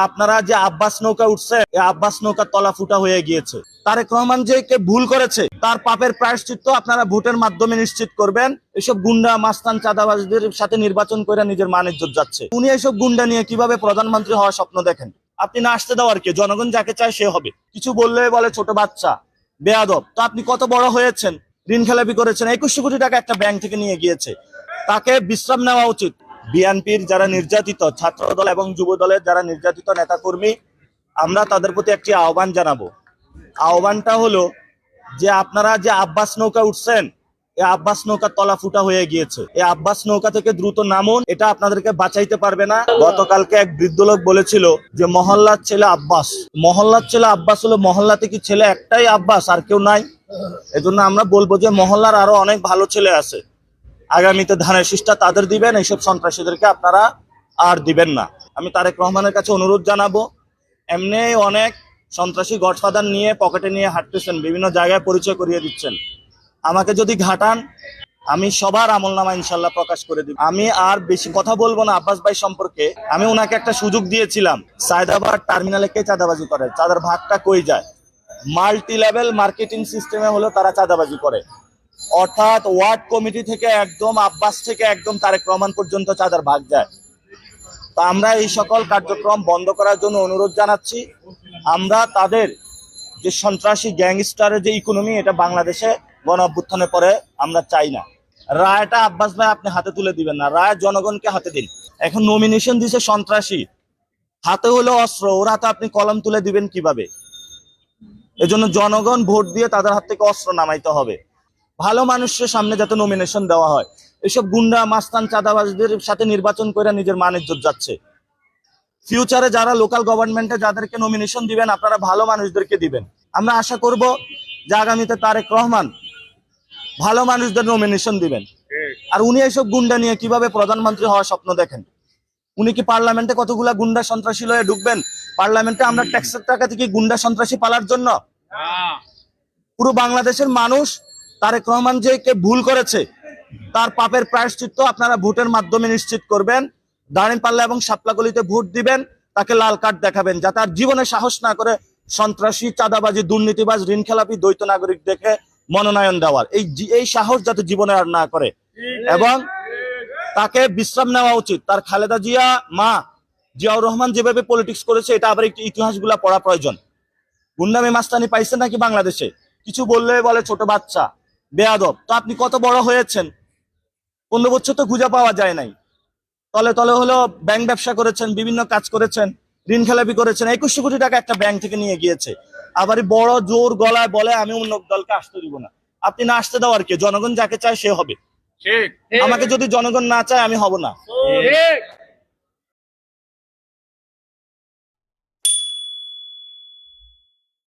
আপনারা যে আব্বাস নৌকা উঠছে, এই আব্বাস নৌকা তলা ফুটা হয়ে গিয়েছে। তারেক রহমান যে কে ভুল করেছে তার পাপের প্রায়শ্চিত্ত আপনারা ভোটের মাধ্যমে নিশ্চিত করবেন। এসব গুন্ডা মাস্তান চাঁদাবাজদের সাথে নির্বাচন করে নিজের মান ইজ্জত যাচ্ছে। উনি এসব গুন্ডা নিয়ে কিভাবে প্রধানমন্ত্রী হওয়ার স্বপ্ন দেখেন? আপনি না আসতে দেওয়ার কে? জনগণ যাকে চায় সে হবে। কিছু বললে বলে ছোট বাচ্চা, বেয়াদব। তো আপনি কত বড় হয়েছেন, ঋণ খেলাপি করেছেন, 2100 কোটি টাকা একটা ব্যাংক থেকে নিয়ে গিয়েছে। তাকে বিশ্রাম নেওয়া উচিত। বিএনপির যারা নির্যাতিত ছাত্র দল এবং যুব দলের যারা নির্যাতিত নেতাকর্মী, আমরা তাদের প্রতি একটি আহ্বান জানাবো। আহ্বানটা হলো যে আপনারা যে আব্বাস নৌকা উঠছেন, এই আব্বাস নৌকা তলা ফুটা হয়ে গিয়েছে। এই আব্বাস নৌকা থেকে দ্রুত নামুন, এটা আপনাদেরকে বাঁচাইতে পারবে না। গতকালকে এক বৃদ্ধ লোক বলেছিল যে মহল্লার ছেলে আব্বাস। মহল্লার ছেলে আব্বাস হলো, মহল্লাতে কি ছেলে একটাই আব্বাস আর কেউ নাই? এজন্য আমরা বলবো যে মহল্লার আরো অনেক ভালো ছেলে আছে। আগামীতে ধানের শীষটা তাদের দিবেন, এইসব সন্ত্রাসীদেরকে আপনারা আর দিবেন না। আমি তারেক রহমানের কাছে অনুরোধ জানাবো, এমনি অনেক সন্ত্রাসী গডফাদার নিয়ে পকেটে নিয়ে হাঁটতেছেন, বিভিন্ন জায়গায় পরিচয় করিয়ে দিচ্ছেন। আমাকে যদি ঘাটান, আমি সবার আমলনামা ইনশাল্লাহ প্রকাশ করে দিব। আমি আর বেশি কথা বলবো না আব্বাস ভাই সম্পর্কে। আমি ওনাকে একটা সুযোগ দিয়েছিলাম, সায়দাবাদ টার্মিনালে কে চাঁদাবাজি করে, চাঁদার ভাগটা কই যায়? মাল্টি লেভেল মার্কেটিং সিস্টেমে হলো তারা চাঁদাবাজি করে, অর্থাৎ ওয়ার্ড কমিটি থেকে একদম আব্বাস থেকে একদম তারেক রহমান পর্যন্ত চাঁদার ভাগ যায়। তা আমরা এই সকল কার্যক্রম বন্ধ করার জন্য অনুরোধ জানাচ্ছি। আমরা তাদের যে সন্ত্রাসী গ্যাংস্টারের যে ইকোনমি, এটা বাংলাদেশে গণ অভ্যুত্থানের পরে আমরা চাই না। রায়টা আব্বাস ভাই আপনি হাতে তুলে দিবেন না, রায় জনগণকে হাতে দিন। এখন নমিনেশন দিছে সন্ত্রাসী, হাতে হলো অস্ত্র, ওর হাতে আপনি কলম তুলে দিবেন কিভাবে? এজন্য জনগণ ভোট দিয়ে তাদের হাত থেকে অস্ত্র নামাইতে হবে। ভালো মানুষের সামনে যাতে নমিনেশন দেওয়া হয়। এসব গুন্ডা মাস্তান চাঁদাবাজদের সাথে নির্বাচন করে নিজের মান ইজ্জত যাচ্ছে। ফিউচারে যারা লোকাল গভর্নমেন্টে যাদেরকে নমিনেশন দিবেন, আপনারা ভালো মানুষদেরকে দিবেন। আমরা আশা করব যে আগামীতে তারেক রহমান ভালো মানুষদের নমিনেশন দিবেন। আর উনি এসব গুন্ডা নিয়ে কিভাবে প্রধানমন্ত্রী হওয়ার স্বপ্ন দেখেন? উনি কি পার্লামেন্টে কতগুলা গুন্ডা সন্ত্রাসী লয়ে ঢুকবেন? পার্লামেন্টে আমরা ট্যাক্সের টাকা থেকে গুন্ডা সন্ত্রাসী পালার জন্য? পুরো বাংলাদেশের মানুষ তারেক রহমান যে কে ভুল করেছে তার পাপের প্রায়শ্চিত্ত আপনারা ভোটের মাধ্যমে নিশ্চিত করবেন। দাঁড়িপাল্লা এবং শাপলাগলিতে ভোট দিবেন, তাকে লাল কার্ড দেখাবেন, যাতে আর জীবনে সাহস না করে সন্ত্রাসী, চাঁদাবাজি, দুর্নীতিবাজ, ঋণ খেলাপি, দ্বৈত নাগরিক দেখে মনোনয়ন দেওয়ার এই সাহস যাতে জীবনে আর না করে। এবং তাকে বিশ্রাম নেওয়া উচিত। তার খালেদা জিয়া মা জিয়াউর রহমান যেভাবে পলিটিক্স করেছে, এটা আবার একটু ইতিহাসগুলা পড়া প্রয়োজন। গুন্ডামি মাস্তানি পাইছে নাকি বাংলাদেশে? কিছু বললে বলে ছোট বাচ্চা, বেয়াদব। তো আপনি কত বড় হয়েছেন? 15 বছর তো খুঁজে পাওয়া যায় নাই। তলে তলে হলো ব্যাংক ব্যবসা করেছেন, বিভিন্ন কাজ করেছেন, ঋণ খেলাপি করেছেন, 2100 কোটি টাকা একটা ব্যাংক থেকে নিয়ে গিয়েছে। আবার বড় জোর গলায় বলে আমি অন্য দলকে আসতে দিব না। আপনি না আসতে দেওয়ার কে? জনগণ যাকে চায় সে হবে। আমাকে যদি জনগণ না চায় আমি হব না।